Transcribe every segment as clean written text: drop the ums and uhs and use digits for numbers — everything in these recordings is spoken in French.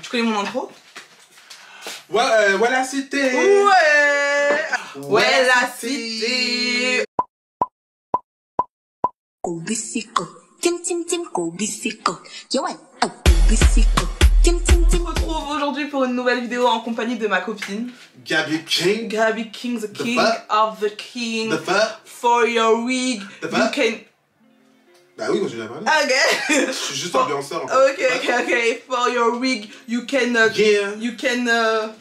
Tu connais mon intro? Ouais, voilà cité. Ouais, la cité. 고비시고 찜찜찜 고비시고 요원 고비시고 찜찜찜. On se retrouve aujourd'hui pour une nouvelle vidéo en compagnie de ma copine Gabi King. Gabi King, the king of the king. The fuck. For your wig, The you fuck. can. Bah oui, moi je viens parler. Okay. Je suis juste ambianceur en fait. Okay. For your wig, you can. Yeah. You can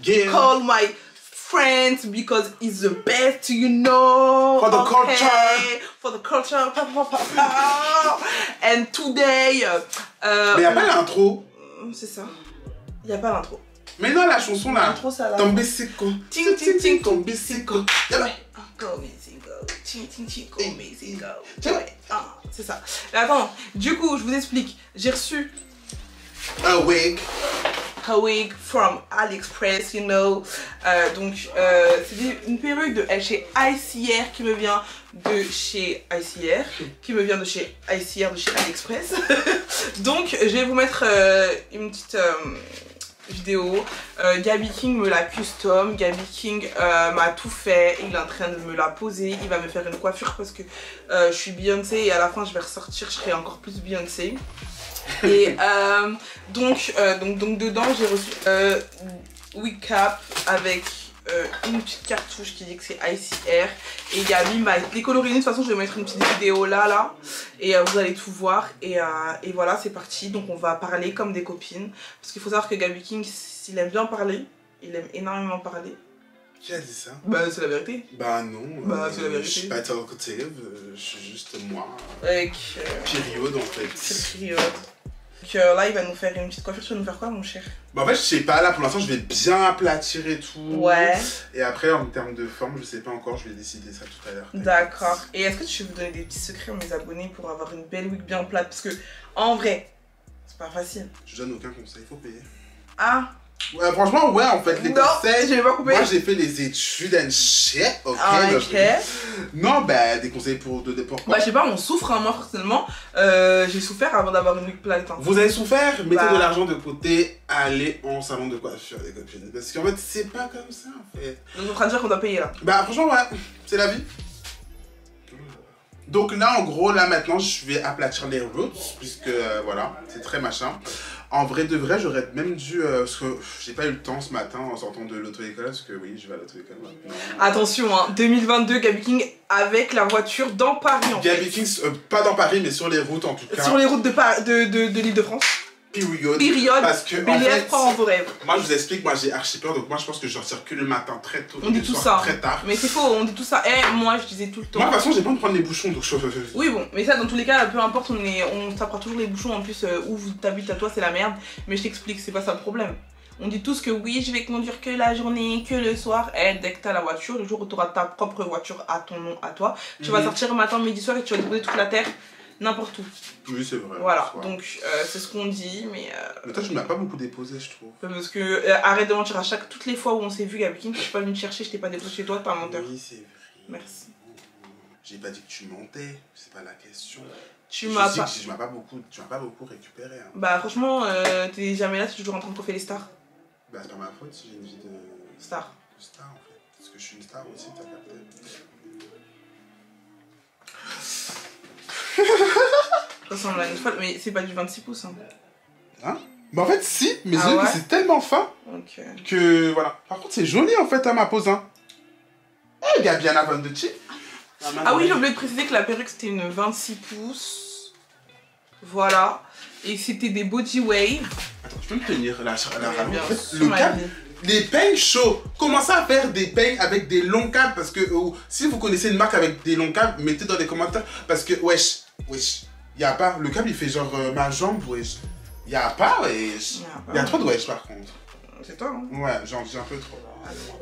Yeah. call my friends because he's the best, you know. For the culture. For the culture. And today. Mais y'a pas l'intro. C'est ça. Y a pas l'intro. Mais non, la chanson là. L'intro, ça là. Tombesico. Ting ting ting Tombesico. Ouais. Tombesico. Ting ting ting Tombesico. Ouais. Ah, c'est ça. Mais attends, du coup, je vous explique. J'ai reçu A wig. a wig from AliExpress, you know. Donc, c'est une perruque de chez ICR qui me vient de chez ICR, qui me vient de chez ICR, de chez AliExpress. Donc, je vais vous mettre une petite vidéo. Gabi King me l'a custom. Gabi King m'a tout fait. Il est en train de me la poser. Il va me faire une coiffure parce que je suis Beyoncé et à la fin je vais ressortir, je serai encore plus Beyoncé. Et donc dedans j'ai reçu wig cap avec une petite cartouche qui dit que c'est ICR. Et Gabi m'a décoloriné. De toute façon je vais mettre une petite vidéo là et vous allez tout voir. Et voilà, c'est parti. Donc on va parler comme des copines. Parce qu'il faut savoir que Gabi King, s'il aime bien parler, il aime énormément parler. Qui a dit ça? Bah c'est la vérité. Bah non. Bah c'est la vérité. Je suis pas talkative, je suis juste moi. Avec Période en fait. période. Donc là il va nous faire une petite coiffure. Tu vas nous faire quoi mon cher? Bah en fait je sais pas, là pour l'instant je vais bien aplatir et tout. Ouais. Et après en termes de forme je sais pas encore, je vais décider ça tout à l'heure. D'accord. Et est-ce que tu veux me donner des petits secrets à mes abonnés pour avoir une belle wig bien plate? Parce que en vrai, c'est pas facile. Je donne aucun conseil, il faut payer. Ah. Ouais, franchement, ouais, en fait, les conseils. Je vais pas couper. Moi, j'ai fait les études and shit, ok. Ok. Non, bah, des conseils pour de pourquoi. Bah, je sais pas, on souffre, hein. Moi, personnellement, j'ai souffert avant d'avoir une wig plate. Hein. Vous avez souffert, mettez Bah. de l'argent de côté, allez en salon de coiffure, les copines. Parce qu'en fait, c'est pas comme ça, en fait. Donc, on est en train de dire qu'on doit payer là. Bah, franchement, ouais, c'est la vie. Donc là, en gros, là, maintenant, je vais aplatir les roots, puisque, voilà, c'est très machin. En vrai de vrai, j'aurais même dû, parce que j'ai pas eu le temps ce matin en sortant de l'auto-école, parce que oui, je vais à l'auto-école maintenant. Attention, hein, 2022, Gabi King avec la voiture dans Paris en Gabi fait. King, pas dans Paris, mais sur les routes en tout cas. Sur les routes de l'Île-de-France. Période. Parce que, en fait, prend en vos rêves. moi je vous explique, moi j'ai archi peur, donc moi je pense que je circule le matin très tôt. On dit tout ça. Très tard. Mais c'est faux, on dit tout ça. Eh, moi je disais tout le temps. Moi de toute façon, j'ai pas envie de prendre les bouchons, donc je. Oui bon, mais ça dans tous les cas, peu importe, on tapera toujours les bouchons. En plus, où t'habites à toi, c'est la merde. Mais je t'explique, c'est pas ça le problème. On dit tous que oui, je vais conduire que la journée, que le soir. Eh, dès que t'as la voiture, le jour où t'auras ta propre voiture à ton nom, à toi, tu vas sortir matin, midi, soir et tu vas déposer toute la terre n'importe où. Oui, c'est vrai. Voilà, donc c'est ce qu'on dit, mais. Mais toi, tu m'as pas beaucoup déposé, je trouve. Parce que arrête de mentir, toutes les fois où on s'est vu, Gabi King, je suis pas venue te chercher, je t'ai pas déposé chez toi, t'es un menteur. Oui, c'est vrai. Merci. J'ai pas dit que tu mentais, c'est pas la question. Tu m'as pas. Tu m'as pas beaucoup récupéré. Hein. Bah franchement, t'es jamais là, t'es toujours en train de coiffer les stars. Bah c'est pas ma faute si j'ai une vie de Star. star en fait. Parce que je suis une star aussi, t'as capté. Ça ressemble à une folle, mais c'est pas du 26 pouces. Hein. Bah en fait si, mes Ah yeux ouais c'est tellement fin Ok. que voilà. Par contre c'est joli en fait à ma pose hein. Eh Gabiana Van de Chi. Ah oui, j'ai oublié de préciser que la perruque c'était une 26 pouces. Voilà. Et c'était des body wave. Attends, tu peux me tenir la rallonge Bien en fait, sûr, le ma cap, vie. les peignes chauds. Commencez à faire des peignes avec des longs câbles parce que si vous connaissez une marque avec des longs câbles, mettez dans les commentaires parce que wesh, y a pas, le câble il fait genre ma jambe wesh. Y a pas wesh. Y a trop de wesh par contre. C'est toi hein. Ouais, j'en dis un peu trop.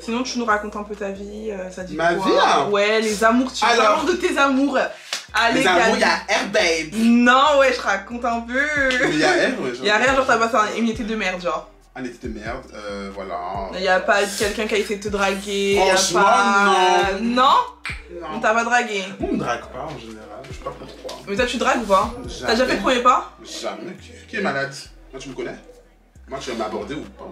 Sinon tu nous racontes un peu ta vie, ça dit Ma quoi? vie hein. Ouais, les amours, tu Alors, parles de tes amours. Allez, les amours, Gabi. y a Air Babe. Non, ouais, je raconte un peu. Mais y a Air, ouais. Y'a rien, genre t'as passé une été de merde, genre. Un été de merde, voilà. Y'a pas quelqu'un qui a essayé de te draguer. Y a Franchement, pas... non. Non. On t'a pas dragué. On me drague pas en général, je sais pas pourquoi. Mais toi tu dragues ou pas? T'as déjà fait le premier pas? Jamais. Qui est malade? Moi tu me connais? Moi, tu vas m'aborder ou pas?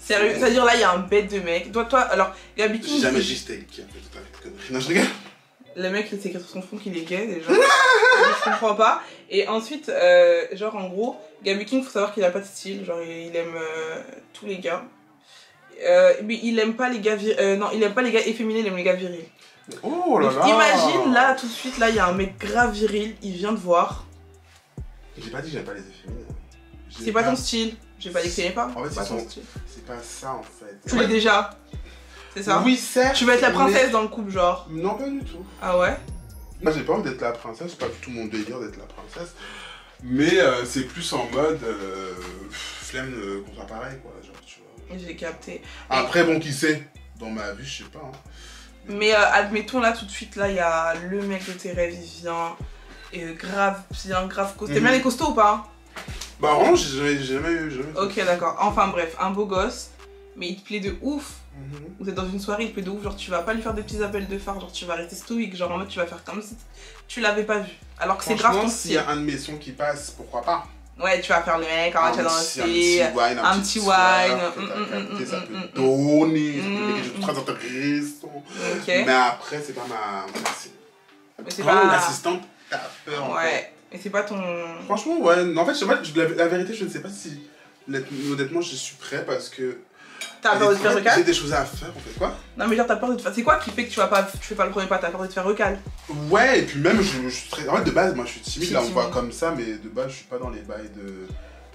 Sérieux, c'est-à-dire là, il y a un bête de mec. Toi, alors, Gaby King. J'ai jamais dit c'était qui a fait toute la connerie. Non, je rigole. Le mec, c'est écrit sur son front qu'il est gay déjà. Je comprends pas. Et ensuite, genre en gros, Gaby King, faut savoir qu'il a pas de style. Genre, il aime tous les gars. Mais il aime pas les gars non, il aime pas les gars efféminés, il aime les gars virils. Oh là Donc, là. imagine là, tout de suite, là, il y a un mec grave viril, il vient te voir. J'ai pas dit que j'aime pas les efféminés. C'est pas ton style. J'ai pas dit que t'aimais pas. En fait, c'est pas c'est ton son- style. C'est pas ça en fait. Tu l'es déjà. C'est ça? Oui, certes. Tu veux être la princesse mais- dans le couple, genre. Non, pas du tout. Ah ouais? Moi, j'ai pas envie d'être la princesse, c'est pas du tout mon délire d'être la princesse. Mais c'est plus en mode flemme qu'on soit pareil, quoi. Genre, tu vois. J'ai capté. Après, bon, qui sait? Dans ma vie, je sais pas. Hein. Mais admettons là tout de suite, là il y a le mec de tes rêves, il vient. Et grave bien, grave costaud. T'aimes bien les costauds ou pas? Bah, vraiment, j'ai jamais eu. Ok, d'accord. Enfin bref, un beau gosse, mais il te plaît de ouf. Mhm. Vous êtes dans une soirée, il te plaît de ouf. Genre, tu vas pas lui faire des petits appels de phare, genre, tu vas rester stoïque. Genre, en mode, tu vas faire comme si tu l'avais pas vu. Alors que c'est grave ton Franchement, s'il y style. a un de mes sons qui passe, pourquoi pas? Ouais, tu vas faire le mec, en mode, tu vas danser. un petit wine, ça peut mm. donner, ça peut quelque chose de très intéressant. Ok. Mais après, c'est pas ma. Mais c'est Oh, pas. l'assistante, t'as peur. En fait. Ouais. Mais c'est pas ton. Franchement, ouais. En fait, je sais pas, la vérité, je ne sais pas si. Honnêtement, je suis prêt parce que. T'as peur de te faire J'ai recal? des choses à faire, en fait. Quoi? Non, mais genre, t'as peur de te faire. C'est quoi qui fait que tu fais pas le premier pas? T'as peur de te faire recal? Ouais, et puis même, je suis très. En fait, de base, moi, je suis timide. Je suis Là, on me voit timide. comme ça, mais de base, je suis pas dans les bails de.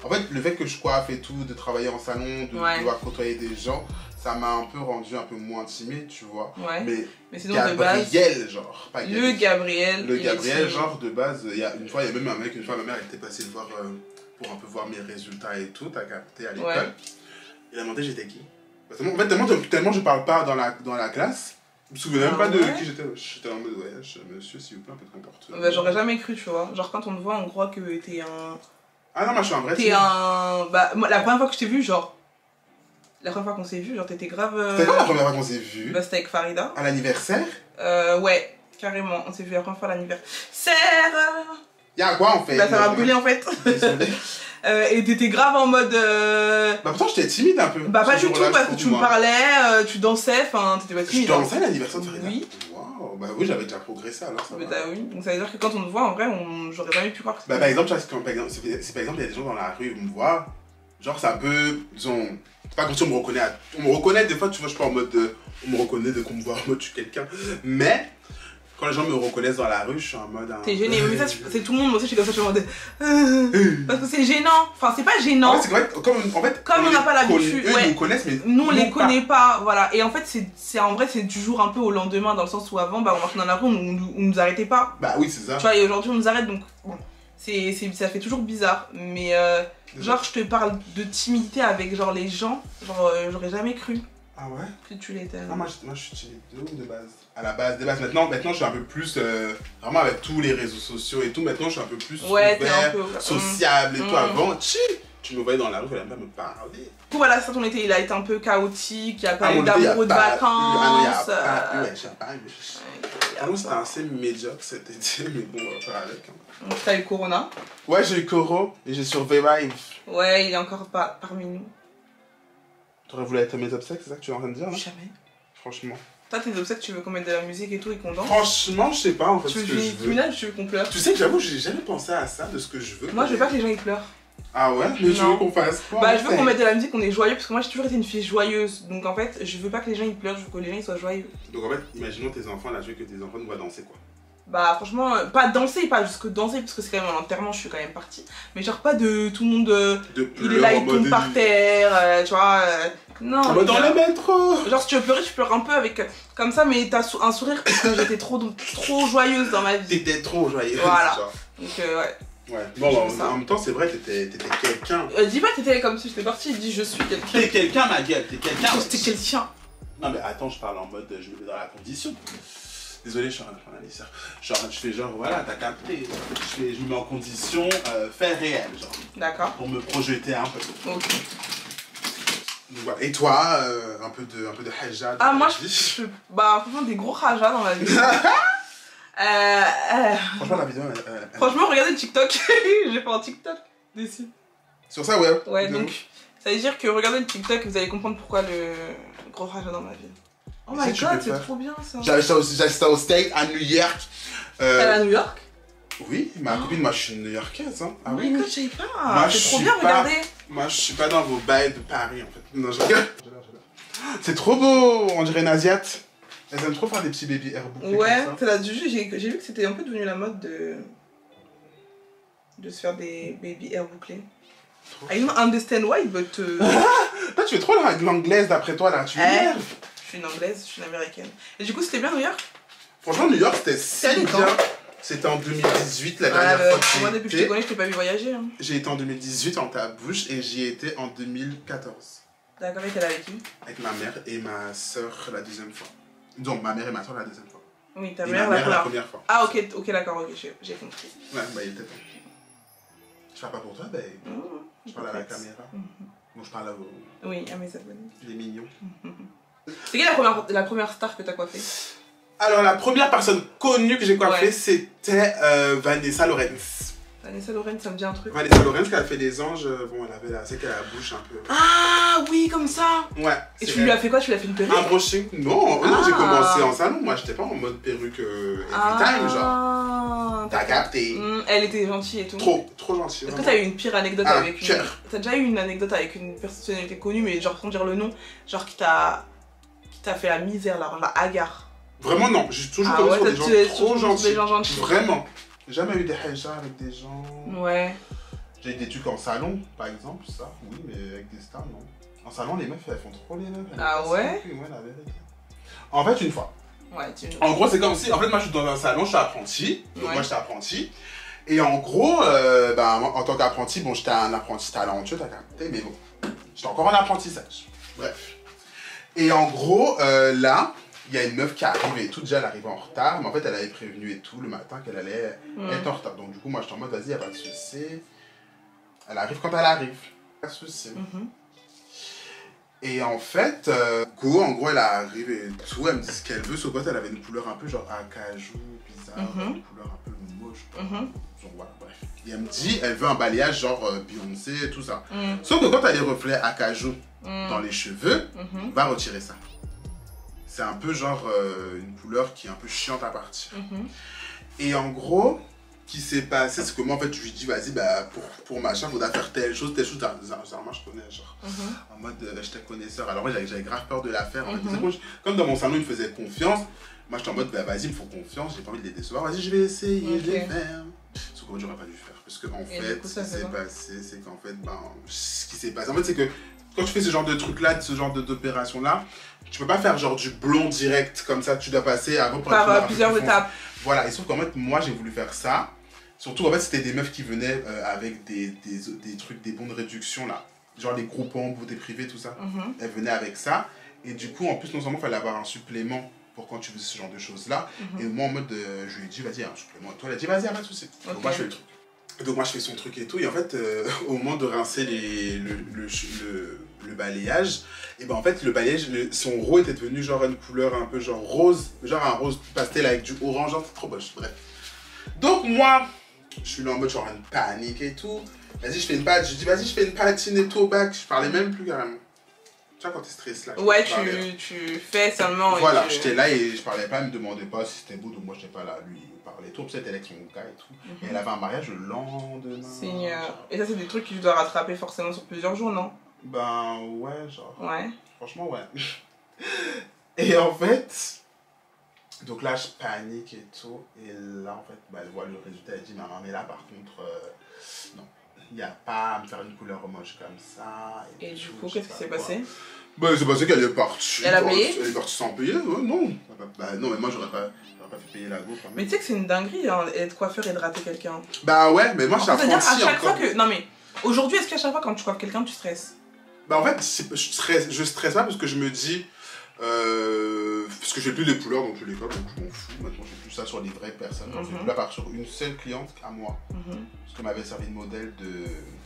En fait, le fait que je coiffe et tout, de travailler en salon, de Ouais. devoir côtoyer des gens, ça m'a un peu rendu un peu moins timide, tu vois. Ouais. Mais Mais sinon, de base. Gabriel, genre. Pas Le Gabriel. Le il est Gabriel, timide. genre, de base, il y a une fois, il y a même un mec, une fois, ma mère, elle était passée le voir pour un peu voir mes résultats et tout, t'as capté à l'école. Ouais. Il a demandé j'étais qui. Parce que, en fait, tellement je parle pas dans la classe, je me souvenais même Ah pas de ouais qui j'étais. J'étais en mode, ouais, monsieur, s'il vous plaît, un peu de comportement. Bah, j'aurais jamais cru, tu vois. Genre, quand on te voit, on croit que t'es un. Ah non, moi, je suis un vrai T'es timide. un. Bah, moi, la première fois que je t'ai vu, genre. La première fois qu'on s'est vu, genre, t'étais grave. C'était quand la première fois qu'on s'est vu? Bah, c'était avec Farida. À l'anniversaire? Ouais, carrément. On s'est vu la première fois à l'anniversaire. Y'a quoi en fait? Bah, ça m'a brûlé en fait. Désolé. Et t'étais grave en mode. Bah pourtant j'étais timide un peu. Bah, pas ce du tout, jour-là, parce je que trouve, tu me moi. parlais, tu dansais, enfin, t'étais pas Je timide. hein. dansais à l'anniversaire de Farida? Oui. Waouh, bah oui, j'avais déjà progressé alors ça Mais va. t'as oui. Donc, ça veut dire que quand on te voit, en vrai, j'aurais jamais pu croire que Bah c'était. par exemple, tu vois, par exemple, si par exemple il y a des gens dans la rue, ils me voient, genre ça peut, disons, c'est pas comme si on me reconnaît, on me reconnaît des fois, tu vois, je suis pas en mode, on me reconnaît dès qu'on me voit en mode je suis quelqu'un, mais quand les gens me reconnaissent dans la rue, je suis en mode... T'es gêné, mais ça, c'est tout le monde, moi aussi je suis comme ça, je suis en mode. Parce que c'est gênant, enfin c'est pas gênant. En fait, c'est correct, Comme on n'a pas l'habitude, eux ouais. ils nous connaissent, mais Nous on les pas. connaît pas, voilà. Et en fait, c'est en vrai, c'est du jour un peu au lendemain, dans le sens où avant, bah, on marchait dans la rue, on nous arrêtait pas. Bah oui, c'est ça. Tu vois, et aujourd'hui on nous arrête, donc bon, ça fait toujours bizarre. Mais genre, je te parle de timidité avec genre les gens, genre j'aurais jamais cru Ah ouais? que tu l'étais. Non, moi je suis timide de ouf de base. À la base, des bases. Maintenant je suis un peu plus, vraiment avec tous les réseaux sociaux et tout, maintenant je suis un peu plus Ouais, t'es un ouvert, peu. sociable et tout. Avant, tu me voyais dans la rue, il fallait même pas me parler. Du coup, voilà, ça ton été, il a été un peu chaotique, il y a pas eu mon été, y a d'amoureux de pas- vacances. ouais, j'ai pas eu. y a Pour nous, c'était pas. assez médiocre cet été, mais bon, on va faire avec. Hein. Donc t'as eu Corona. Ouais, j'ai eu Coro et j'ai survécu. Ouais, il est encore pas parmi nous. T'aurais voulu être mes obsèques, c'est ça que tu es en train de dire, là? Jamais. Franchement. Toi, tes obsèques, tu veux qu'on mette de la musique et tout et qu'on danse? Franchement, je sais pas en fait Tu ce veux que du je veux. criminel ou tu veux qu'on pleure? Tu sais que j'avoue, j'ai jamais pensé à ça, de ce que je veux. Moi, je veux pas que les gens ils pleurent. Ah ouais? Mais tu Non. veux qu'on fasse quoi? Bah, je veux qu'on mette de la musique, qu'on est joyeux, parce que moi j'ai toujours été une fille joyeuse. Donc en fait, je veux pas que les gens ils pleurent, je veux que les gens ils soient joyeux. Donc en fait, imaginons tes enfants, là, je veux que tes enfants nous voient danser quoi. Bah, franchement, pas danser, pas jusque danser, parce que c'est quand même un enterrement, je suis quand même partie. Mais genre, pas de tout le monde. De Il est là, pleurs en il tombe mode par terre, tu vois. Non. Ah bah dans les le gars. métro! Genre, si tu veux pleurer, tu pleures un peu avec. Comme ça, mais t'as un sourire parce que j'étais trop joyeuse dans ma vie. T'étais trop joyeux. Voilà. genre. Donc, ouais. Ouais. Bon, Je bah, fais ça. en même temps, c'est vrai, t'étais quelqu'un. Dis pas que t'étais comme si j'étais partie, dis je suis quelqu'un. T'es quelqu'un, ma gueule, t'es quelqu'un. J'étais quelqu'un. Non, mais attends, je parle en mode, je me mets dans la condition. Désolé, je suis en train de prendre un dessert. Genre, je fais genre, voilà, t'as capté. Je me mets en condition fait réel, genre. D'accord. Pour me projeter un peu. Ok. Donc, voilà. Et toi, un peu de hajja. Ah, moi, bah, franchement, des gros rajas dans ma vie. Franchement, la vidéo, Franchement, regardez TikTok. J'ai fait un TikTok dessus. sur ça, ouais. Ouais, De donc, ouf. Ça veut dire que regardez le TikTok, vous allez comprendre pourquoi le gros rachat dans ma vie. Oh my god, c'est trop bien ça. J'avais ça au States, à New York. Elle est à New York? Oui, ma copine, moi je suis new-yorkaise. Hein. Ah oui, je savais pas. C'est trop bien, regardez. Moi je suis pas dans vos bails de Paris en fait. Non, je regarde. C'est trop beau, on dirait une asiate. Elles aiment trop faire des petits baby hair bouclés. Ouais, c'est la j'ai vu que c'était un peu devenu la mode de se faire des baby hair bouclés. I don't understand why, but... Toi, tu es trop l'anglaise d'après toi, là. Tu m'énerves. Je suis une anglaise, je suis une américaine. Et du coup, c'était bien New York? Franchement, New York, c'était si bien. C'était en 2018, la dernière fois que moi, depuis que je te connais, je t'ai pas vu voyager. Hein. J'ai été en 2018 en ta bouche et j'y étais en 2014. D'accord, et t'es avec qui? Avec ma mère et ma soeur la deuxième fois. Donc, ma mère et ma soeur la deuxième fois. Oui, ta et mère, ma mère la première fois. Ah, ok, d'accord, ok, j'ai compris. Ouais, bah, il était temps. Je parle pas pour toi, ben. Je parle à la caméra. Bon, je parle à vos... Oui, à mes abonnés. Les mignons. C'est quelle la première star que t'as coiffée? Alors, la première personne connue que j'ai coiffée, c'était Vanessa Lorenz. Vanessa Lorenz, ça me dit un truc. Vanessa Lorenz, qui a fait des anges, bon, elle avait c'est qu'elle a la bouche un peu... Ah oui, comme ça. Ouais. Et tu lui as fait quoi? Tu lui as fait une perruque? Un brushing? Non, non, j'ai commencé en salon. Moi, j'étais pas en mode perruque every time, genre. T'as capté. Elle était gentille et tout. Trop gentille. Est-ce que t'as eu une pire anecdote avec une... cœur. T'as déjà eu une anecdote avec une personnalité connue, mais genre sans dire le nom, genre qui t'a fait la misère, là, la hagarre? Vraiment non, j'ai toujours connu sur des gens trop gentils. Des gens gentils. Vraiment. J'ai jamais eu des hijabs avec des gens. Ouais. J'ai eu des trucs en salon, par exemple, ça, oui, mais avec des stars, non. En salon, les meufs, elles font trop les meufs. Ah ouais? Oui, ouais, la vérité. En fait, une fois. Ouais, En gros, c'est comme si, en fait, moi, je suis dans un salon, je suis apprenti. Donc, moi, j'étais apprenti. Et en gros, en tant qu'apprenti, bon, j'étais un apprenti talentueux, t'as capté, mais bon, j'étais encore en apprentissage. Bref. Et en gros, là, il y a une meuf qui arrive et tout, déjà elle arrive en retard, mais en fait elle avait prévenu et tout le matin qu'elle allait être en retard. Donc du coup moi j'étais en mode vas-y, y a pas de souci. Elle arrive quand elle arrive, pas de souci. Et en fait, en gros elle arrive et tout, elle me dit ce qu'elle veut, sauf que elle avait une couleur un peu genre acajou, bizarre, une couleur un peu moche. Donc voilà, bref. Et elle me dit, elle veut un balayage genre Beyoncé et tout ça. Sauf que quand elle a les reflets acajou dans les cheveux, va retirer ça. C'est un peu genre une couleur qui est un peu chiante à partir. Et en gros, ce qui s'est passé, c'est que moi en fait je lui dis vas-y bah pour machin, faudra faire telle chose. Généralement je connais genre en mode j'étais connaisseur. Alors moi j'avais grave peur de la faire. Comme dans mon salon il me faisait confiance, moi j'étais en mode bah vas-y il me faut confiance, j'ai pas envie de les décevoir, vas-y je vais essayer, je vais faire. Sauf que j'aurais pas dû faire. Parce que en fait ce qui s'est passé, c'est qu'en fait ce qui s'est passé en fait c'est que quand tu fais ce genre de truc là, ce genre d'opération là, tu peux pas faire genre du blond direct comme ça, tu dois passer avant par plusieurs étapes. Voilà, et sauf qu'en fait moi j'ai voulu faire ça, surtout en fait c'était des meufs qui venaient avec des trucs, des bons de réduction là, genre les groupons, beauté privée, tout ça, elles venaient avec ça, et du coup en plus non seulement il fallait avoir un supplément pour quand tu faisais ce genre de choses là, et moi en mode je lui ai dit vas-y un supplément, toi elle a dit vas-y pas de soucis, donc moi je fais le truc. Donc moi je fais son truc et tout, et en fait au moment de rincer le balayage, et ben en fait le balayage, son rose était devenu genre une couleur un peu genre rose, genre un rose pastel avec du orange, genre trop moche, bref. Donc moi, je suis là en mode genre une panique et tout, vas-y je fais une patine, je dis vas-y je fais une patine et tout au bac, je parlais même plus carrément. Tu vois quand t'es stressé là. Ouais, tu fais seulement. Voilà, j'étais là et je parlais pas, elle me demandait pas si c'était beau, donc moi j'étais pas là, lui il parlait tout, peut-être elle avec son gars et tout. Et elle avait un mariage le lendemain. Seigneur. Et ça c'est des trucs que tu dois rattraper forcément sur plusieurs jours, non? Ben ouais, genre. Ouais. Franchement ouais. Et en fait, donc là je panique et tout, et là en fait, bah, elle voit le résultat, elle dit maman mais là par contre, non. Il n'y a pas à me faire une couleur moche comme ça. Et du coup, qu'est-ce qui s'est passé? Bah, c'est passé qu'elle est partie. Elle a payé? Elle est partie sans payer, non. Bah, non, mais moi, j'aurais pas fait payer la go. Mais tu sais que c'est une dinguerie, hein, être coiffeur et de rater quelqu'un. Bah, ouais, mais moi, je suis apprenti à chaque fois que... Non, mais aujourd'hui, est-ce qu'à chaque fois, quand tu coiffes quelqu'un, tu stresses? Bah, en fait, je stresse pas parce que je me dis... parce que j'ai plus les couleurs dans tous les cas, donc je m'en fous. Maintenant, j'ai plus ça sur les vraies personnes. Je fais plus la part sur une seule cliente à moi. Parce que m'avait servi de modèle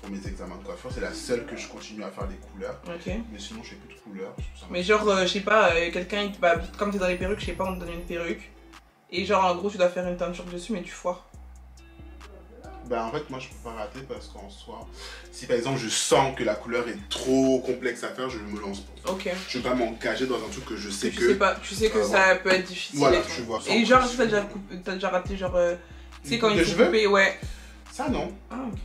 pour mes examens de coiffure. C'est la seule que je continue à faire des couleurs. Mais sinon, je fais plus de couleurs. Mais genre, je sais pas, quelqu'un, comme t'es dans les perruques, je sais pas, on te donne une perruque. Et genre, en gros, tu dois faire une teinture dessus, mais tu foires. Bah en fait moi je peux pas rater parce qu'en soi, si par exemple je sens que la couleur est trop complexe à faire, je ne me lance pas. Ok. Je vais pas m'engager dans un truc que je sais Tu que... sais pas, tu sais que ça peut être difficile. Voilà, et tout. tu vois. Et genre, t'as déjà raté genre... tu sais quand il faut couper, ouais. Ça non. Ah ok.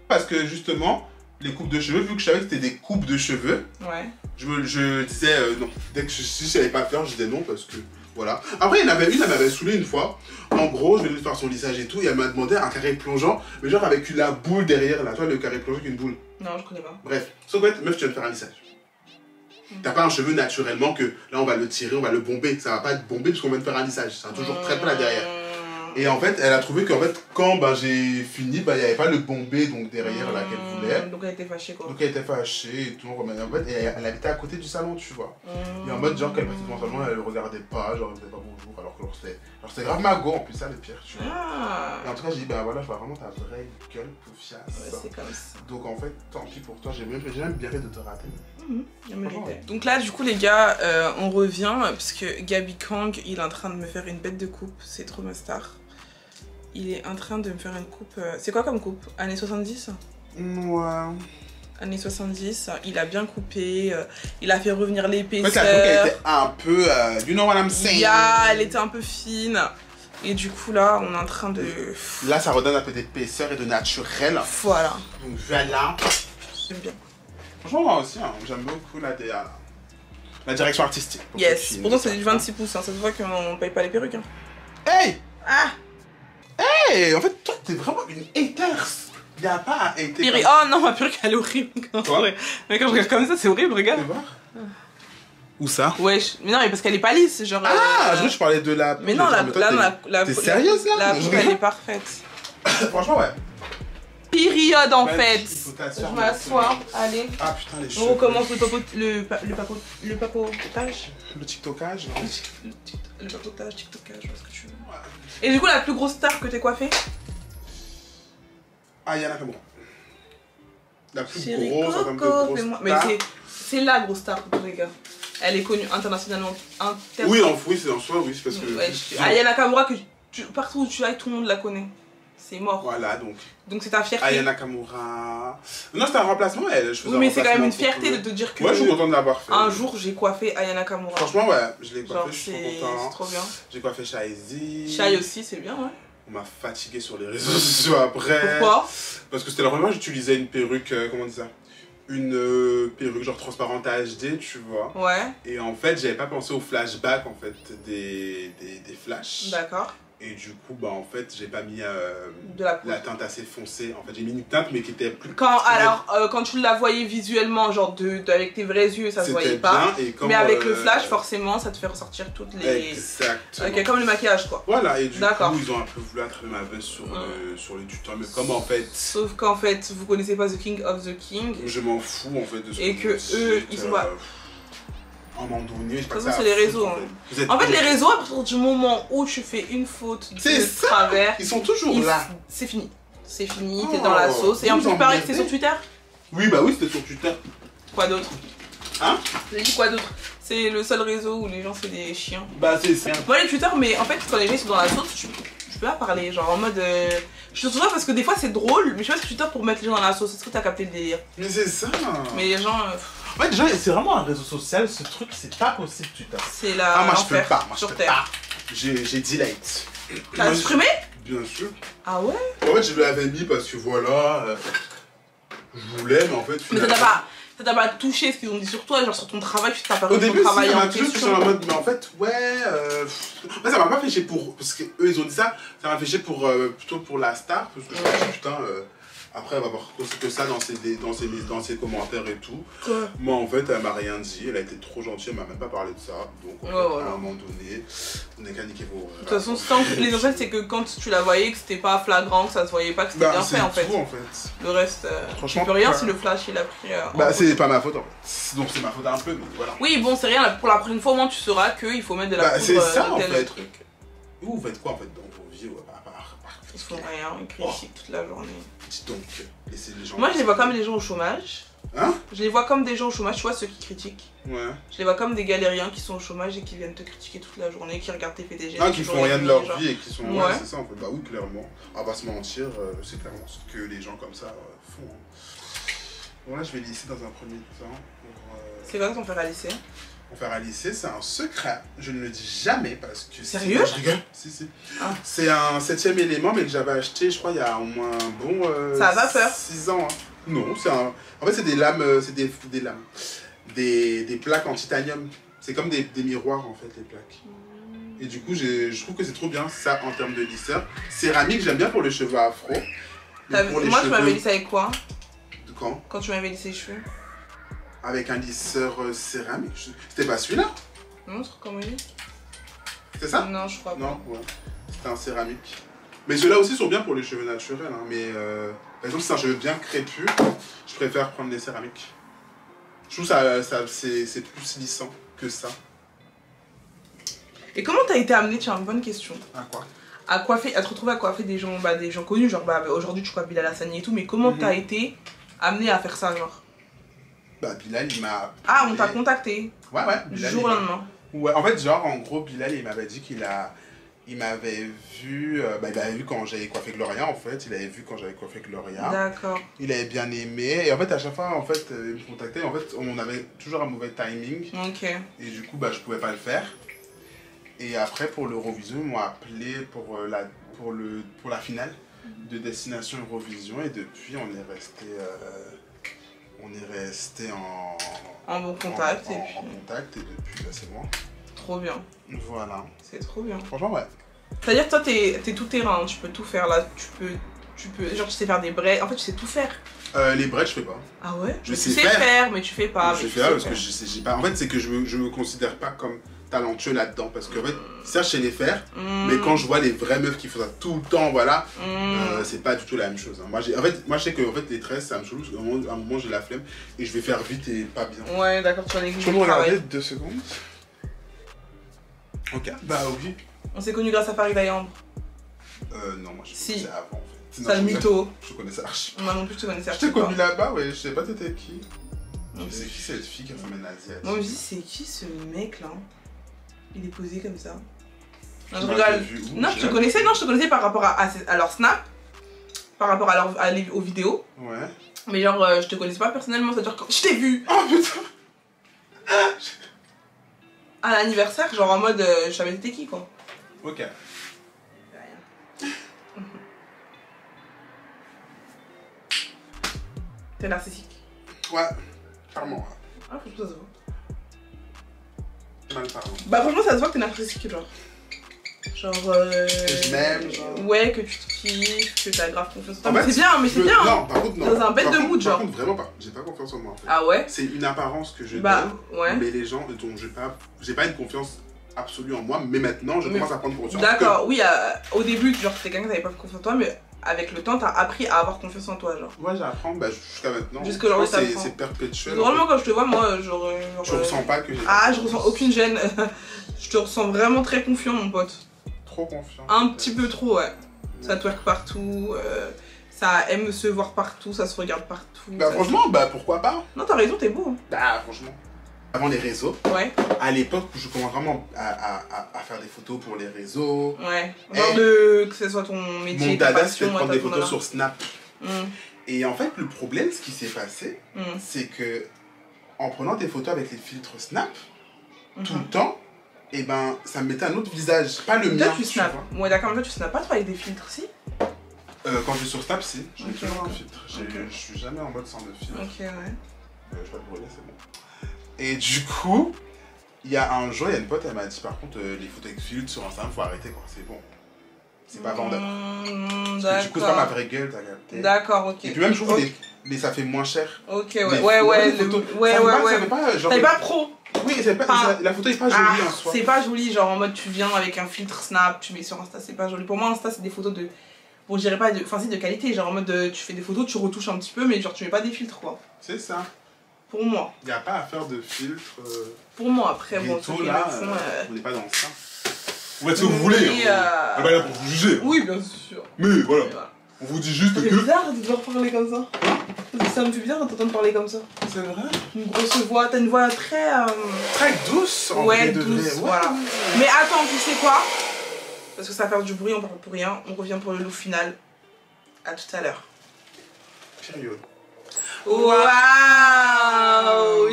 Parce que justement, les coupes de cheveux, vu que je savais que c'était des coupes de cheveux, Ouais. je disais non. Dès que si je savais pas faire, je disais non parce que... Voilà. Après, il y en avait une, elle m'avait saoulé une fois. En gros, je venais de faire son lissage et tout, et elle m'a demandé un carré plongeant, mais genre avec la boule derrière, là, toi, le carré plongeant avec une boule. Non, je connais pas. Bref, sauf que meuf, tu viens de faire un lissage. T'as pas un cheveu naturellement que là, on va le tirer, on va le bomber. Ça va pas être bombé parce qu'on vient de faire un lissage. Ça a toujours très plat derrière. Et en fait, elle a trouvé qu'en fait, quand j'ai fini, il n'y avait pas le bombé donc derrière là qu'elle voulait. Donc elle était fâchée quoi. Donc elle était fâchée et tout. Mais en fait, elle habitait à côté du salon, tu vois. Et en mode, genre, qu'elle passait devant le salon, elle le regardait pas, genre, elle disait pas bonjour, alors que c'était grave mago en plus, ça le pire, tu vois. Et en tout cas, j'ai dit, ben voilà, je vois vraiment ta vraie gueule, Poufias. Ouais, c'est comme ça. Donc en fait, tant pis pour toi, j'ai même bien fait de te rater. Donc là, du coup, les gars, on revient parce que Gaby Kang, il est en train de me faire une bête de coupe, c'est trop ma star. Il est en train de me faire une coupe. C'est quoi comme coupe? Années 70? Ouais. Années 70, il a bien coupé, il a fait revenir l'épaisseur. En fait, la coupe, elle était un peu. You know what I'm saying? Yeah, elle était un peu fine. Et du coup, là, on est en train de. Là, ça redonne un peu d'épaisseur et de naturel. Voilà. Donc voilà. J'aime bien. Franchement, moi aussi, hein, j'aime beaucoup la direction artistique. Yes, pourtant c'est du 26 pouces, hein. Ça se voit qu'on paye pas les perruques. Hein. Hey! Ah! Hey! En fait, toi, t'es vraiment une haters. Y'a pas à hater. Oh non, ma perruque elle est horrible. Quoi? Mais quand je regarde comme ça, c'est horrible, regarde. Tu vois? Où ça? Wesh, mais non, mais parce qu'elle est pas lisse, genre. Ah, je crois que je parlais de la. Mais non, T'es sérieuse là? La coupe elle est parfaite. Franchement, ouais. Période en Même fait. si, Je m'assois, allez. Ah putain, les cheveux. On recommence le papotage. Le tiktokage. Non? Le papotage, tiktokage, je vois ce que tu veux. Et du coup, la plus grosse star que t'es coiffée? Ayana Kamura. La plus Chérie grosse en termes de Coco, grosse mais star. c'est la grosse star pour tous les gars. Elle est connue internationalement. Oui, c'est en soi, oui, c'est parce que. Ouais, Ayana Kamura, partout où tu ailles, tout le monde la connaît. C'est mort. Voilà, donc. Donc c'est ta fierté. Ayana Kamura. Non, c'était un remplacement, elle. Oui, mais c'est quand même une fierté de te dire que. Moi, je suis content de l'avoir fait. Un jour, j'ai coiffé Ayana Kamura. Franchement, ouais, je l'ai coiffé, je suis content. C'est trop bien. J'ai coiffé Shaizy. Shai aussi, c'est bien, ouais. On m'a fatigué sur les réseaux sociaux après. Pourquoi? Parce que c'était la première fois que j'utilisais une perruque, comment on dit ça? Une perruque genre transparente à HD, tu vois. Ouais. Et en fait, j'avais pas pensé au flashback en fait des flashs. D'accord. Et du coup, bah en fait, j'ai pas mis de la teinte assez foncée. En fait, j'ai mis une teinte mais qui était plus. Quand tu la voyais visuellement, genre avec tes vrais yeux, ça se voyait pas. Bien, et quand, mais avec le flash, forcément, ça te fait ressortir toutes les. Exactement. Ok, comme le maquillage, quoi. Voilà, et du coup, ils ont un peu voulu attraper ma veste sur le tuto. Mais comme en fait. Sauf qu'en fait, vous connaissez pas The King of the King. Je m'en fous en fait de ce et que eux, ils sont pas. Un moment donné, je de toute façon, c'est les réseaux. En fait, les réseaux, à partir du moment où tu fais une faute de travers, ils sont toujours là. C'est fini. C'est fini, t'es dans la sauce. Et en plus, il paraît que c'était sur Twitter. Oui, bah oui, c'était sur Twitter. Quoi d'autre? Hein? J'ai dit quoi d'autre? C'est le seul réseau où les gens c'est des chiens. Bah c'est ça. Moi les Twitter, mais en fait quand les gens sont dans la sauce, je peux pas parler, genre en mode... Je te souviens parce que des fois c'est drôle, mais je sais pas si Twitter pour mettre les gens dans la sauce, est-ce que t'as capté le délire? Mais c'est ça. Mais les gens... Ouais déjà c'est vraiment un réseau social, ce truc c'est pas possible Twitter. C'est la... Ah moi je peux pas, sur Terre. J'ai delete. T'as supprimé? Bien sûr. Ah ouais? En fait je l'avais mis parce que voilà, je voulais mais en fait... Mais ça t'a pas touché ce qu'ils ont dit sur toi, genre sur ton travail, tu t'as pas au début, travail ça en m'a touché, question. je suis en mode, mais en fait, ouais, ça m'a pas fait chier pour, parce qu'eux ils ont dit ça, ça m'a fait chier pour, plutôt pour la star, parce que je me suis dit, putain, après elle va voir que ça dans ses commentaires et tout. Quoi? Moi en fait, elle m'a rien dit, elle a été trop gentille, elle m'a même pas parlé de ça, donc en fait, voilà. à un moment donné, on est qu'à niquer vos... De toute façon, l'essentiel c'est que quand tu la voyais, que c'était pas flagrant, que ça se voyait pas, que c'était bien fait en fait. Tout, en fait. Le reste, tu peux rien si le flash il a pris... bah c'est pas ma faute en fait, donc c'est ma faute un peu, mais voilà. Oui bon c'est rien, pour la prochaine fois au moins tu sauras qu'il faut mettre de la poudre c'est ça, dans tel en fait. truc. Vous faites quoi en fait dans vos vies Ils font rien, ils critiquent toute la journée. Dis donc, laissez les gens... Moi je les vois comme les gens au chômage. Hein? Je les vois comme des gens au chômage, tu vois, ceux qui critiquent. Ouais. Je les vois comme des galériens qui sont au chômage et qui viennent te critiquer toute la journée, qui regardent tes PDG. Ah, qui font rien de leur vie et qui sont... Ouais. Ouais, c'est ça en fait. Bah oui, clairement. On va pas se mentir, c'est clairement ce que les gens comme ça font. Hein. Voilà, je vais lisser dans un premier temps. C'est quoi ton fer à lisser? Mon fer à lisser, c'est un secret. Je ne le dis jamais parce que... Sérieux? Je rigole. Si. Ah. C'est un 7e élément, mais que j'avais acheté, je crois, il y a au moins un bon... Ça a pas peur? 6 ans. Hein. Non, c'est un... En fait, c'est des lames... c'est des lames. Des plaques en titanium. C'est comme des miroirs, en fait, les plaques. Et du coup, je trouve que c'est trop bien, ça, en termes de lisseur. Céramique, j'aime bien pour les cheveux afro. Moi, tu m'avais lissé avec quoi? De quand? Quand tu m'avais lissé les cheveux? Avec un lisseur céramique. C'était pas celui-là? Montre comment il est. C'est ça? Non, je crois pas. Non, ouais. C'était un céramique. Mais ceux-là aussi sont bien pour les cheveux naturels. Hein. Mais par exemple, si c'est un cheveu bien crépus, je préfère prendre des céramiques. Je trouve ça c'est plus lissant que ça. Et comment t'as été amené? Tiens, une bonne question. À quoi? À te retrouver à coiffer des gens connus, genre aujourd'hui tu coiffes Bilal Hassani et tout, mais comment t'as été amené à faire ça, genre? Bah Bilal il m'a... Ah, on t'a contacté? Ouais, Du Bilal, jour au lendemain? Ouais, en fait, genre, en gros, Bilal, il m'avait dit il m'avait vu, il avait vu quand j'avais coiffé Gloria, en fait. Il avait vu quand j'avais coiffé Gloria. D'accord. Il avait bien aimé. Et en fait, à chaque fois, en fait, il me contactait. En fait, on avait toujours un mauvais timing. Ok. Et du coup, bah, je pouvais pas le faire. Et après, pour l'Eurovision, ils m'ont appelé pour la finale de Destination Eurovision. Et depuis, on est resté En bon contact. En contact. Et depuis, bah, c'est moi. Trop bien. Voilà. C'est trop bien. Franchement, ouais. C'est-à-dire que toi, t'es tout terrain, tu peux tout faire là. Genre, tu sais faire des braids. En fait, tu sais tout faire. Les braids, je fais pas. Ah ouais? Je Mais sais tu sais faire, mais tu fais pas. Je sais faire parce que j'ai pas. En fait, c'est que je me considère pas comme talentueux là-dedans. Parce que, en fait, certes, je sais les faire, mais quand je vois les vraies meufs qui font ça tout le temps, voilà, c'est pas du tout la même chose. Hein. Moi, je sais que en fait, les tresses, ça me saoule. Parce qu'à un moment, j'ai la flemme et je vais faire vite et pas bien. Ouais, d'accord, tu vas négliger. Tu peux me regarder 2 secondes? Ok. Bah oui. On s'est connus grâce à Farid Ayambre. Non, moi je Si. connaissais avant en fait. Sale mytho. Je connaissais archi. Moi non plus, je te connaissais Je archi t'ai pas. connu là-bas, ouais, je sais pas t'étais qui. Non, C'est qui cette fille qui ressemble à Nadia? Moi je me dis, c'est qui ce mec là? Il est posé comme ça. Non, je Tu rigole. vu où, Non, je te connaissais par rapport à leur snap, par rapport aux vidéos. Ouais. Mais genre, je te connaissais pas personnellement, c'est-à-dire que je t'ai vu Oh putain! à l'anniversaire, genre en mode, je savais t'étais qui quoi. Ok. T'es narcissique. Ouais. Clairement. Ah, franchement, ça se voit. Mal parlant. Bah, franchement, ça se voit que t'es narcissique, genre. Genre. Que je m'aime, genre. Ouais, que tu te kiffes, que t'as grave confiance en toi. En Mais fait, c'est bien, mais c'est bien. Non, par contre, non. Dans un bête de mood, genre. Par contre, vraiment pas. J'ai pas confiance en moi en fait. Ah ouais? C'est une apparence que je Bah, donne, ouais. mais les gens dont j'ai pas une confiance absolue en moi, mais maintenant je commence à prendre conscience. D'accord, oui, au début, genre, t'étais quelqu'un qui n'avait pas confiance en toi, mais avec le temps, t'as appris à avoir confiance en toi, genre. Ouais, j'apprends, bah, jusqu'à maintenant. Jusque aujourd'hui, je pense que t'apprends. c'est perpétuel. Vraiment, quand je te vois, moi, genre. Je ressens pas que j'ai. Ah, je ressens aucune gêne. Je te ressens vraiment très confiant, mon pote. Trop confiant. Un petit peu trop, ouais. Ça twerk partout, ça aime se voir partout, ça se regarde partout. Bah, franchement, bah, pourquoi pas? Non, t'as raison, t'es beau. Bah, franchement. Avant les réseaux, Ouais, à l'époque où je commence vraiment à faire des photos pour les réseaux, ouais. Genre que ce soit ton métier, mon ta dada c'était passion, de prendre ta des photos ton sur Snap. dada. Et en fait, le problème, ce qui s'est passé, c'est que en prenant des photos avec les filtres Snap, tout le temps, et ben ça me mettait un autre visage, pas le mien. Toi, tu snaps. Ouais, d'accord, mais toi, tu snaps pas, toi, avec des filtres, si? Quand je vais sur Snap, si, j'ai Ok, toujours un ok. filtre. Ok. Je suis jamais en mode sans le filtre. Ok, ouais. Je vais pas te brûler, c'est bon. Et du coup, il y a un jour, il y a une pote, elle m'a dit par contre, les photos avec filtre sur Instagram, faut arrêter quoi, c'est bon. C'est pas vendeur. Parce que du coup, c'est pas ma vraie gueule, t'as capté. D'accord, ok. Et puis même, je trouve mais ça fait moins cher. Ok, Les ouais, photos, ouais, ça ouais, fait pas, genre, Ça fait pas pro. Oui, la photo est pas Ah, jolie en soi. c'est pas joli, genre en mode tu viens avec un filtre Snap, tu mets sur Insta, c'est pas joli. Pour moi, Insta, c'est des photos de. Bon, je dirais pas de. Enfin, c'est de qualité, genre en mode tu fais des photos, tu retouches un petit peu, mais genre tu mets pas des filtres quoi. C'est ça. Pour moi. Il n'y a pas à faire de filtre. Pour moi, après, bon, ceux Ghetto qui là, le font, on n'est pas dans ça. Vous faites ce que vous voulez, Mais, on est pas là pour vous juger. Oui, bien sûr. Mais voilà. Mais voilà. On vous dit juste C'est que... bizarre de devoir parler comme ça. Parce que ça me fait bizarre de t'entendre parler comme ça. C'est vrai? Une grosse voix, t'as une voix très... Très douce, en ouais, vrai de douce, vrai. Ouais. voilà. Mais attends, tu sais quoi? Parce que ça va faire du bruit, on parle pour rien. On revient pour le look final. À tout à l'heure. Période. Wow!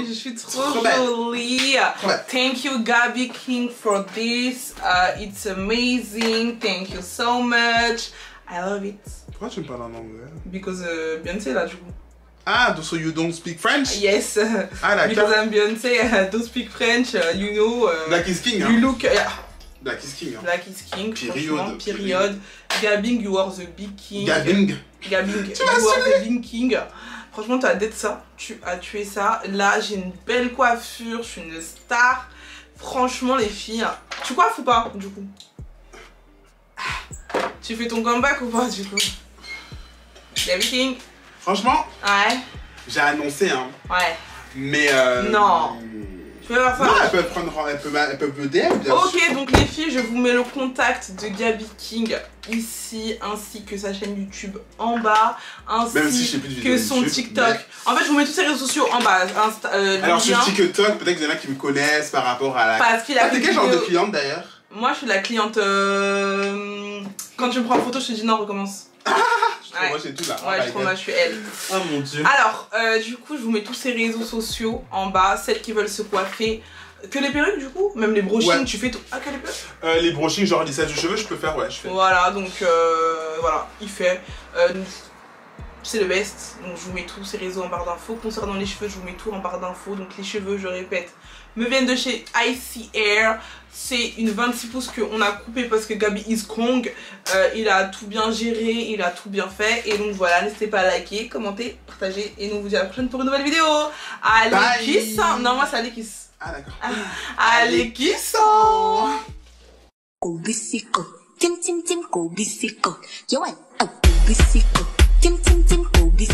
Je suis trop jolie. Ouais. Thank you, Gabby King, for this. It's amazing. Thank you so much. I love it. Pourquoi tu me parles en anglais? Because Beyoncé là, du coup. Ah, so you don't speak French? Yes. Ah, d'accord. Because I'm Beyoncé, I don't speak French. You know. Black is king, hein? You look. Black is king, hein? Black is king. Period. Period. Gabbing, you are the big king. Gabbing. Gabbing, you are the big king. Franchement, tu as d'être ça. Tu as tué ça. Là, j'ai une belle coiffure. Je suis une star. Franchement, les filles. Tu coiffes ou pas, du coup? Tu fais ton comeback ou pas, du coup? Gabby King. Franchement, Ouais. j'ai annoncé, hein. Ouais. Mais Non. Tu peux faire ça? Non, elles peuvent prendre, elles peuvent me DM, bien Ok, sûr. donc les filles, je vous mets le contact de Gabby King ici, ainsi que sa chaîne YouTube en bas, Même si je ainsi sais plus de vidéos que son YouTube, TikTok. mais- En fait, je vous mets tous ses réseaux sociaux en bas. Alors le lien, sur TikTok, peut-être qu'il y en a qui me connaissent par rapport à la... parce qu'il a Ah, t'es fait quel une genre de vidéo- cliente d'ailleurs? Moi, je suis la cliente. Quand tu me prends en photo, je te dis non, recommence. Ouais. Moi j'ai tout là. Ouais, je trouve moi, je suis elle. Oh mon dieu. Alors, du coup, je vous mets tous ces réseaux sociaux en bas, celles qui veulent se coiffer. Que les perruques, du coup, même les brochings, Ouais. tu fais tout. Ah, que les perruques. Les brochings, genre lissage de cheveux, je peux faire, ouais, je fais. Voilà, donc voilà, il fait. C'est le best. Donc je vous mets tous ces réseaux en barre d'infos. Concernant les cheveux, je vous mets tout en barre d'infos. Donc les cheveux, je répète, me viennent de chez Icy Hair. C'est une 26 pouces qu'on a coupé parce que Gabby is Kong. Il a tout bien géré, il a tout bien fait. Et donc voilà, n'hésitez pas à liker, commenter, partager. Et nous on vous dit à la prochaine pour une nouvelle vidéo. Allez, Bye. kiss. Non, moi c'est allez, kiss. Ah d'accord. Allez, kiss. Go bisico, tim tim tim go bisico. You want a go bisico, tim tim tim go bisico.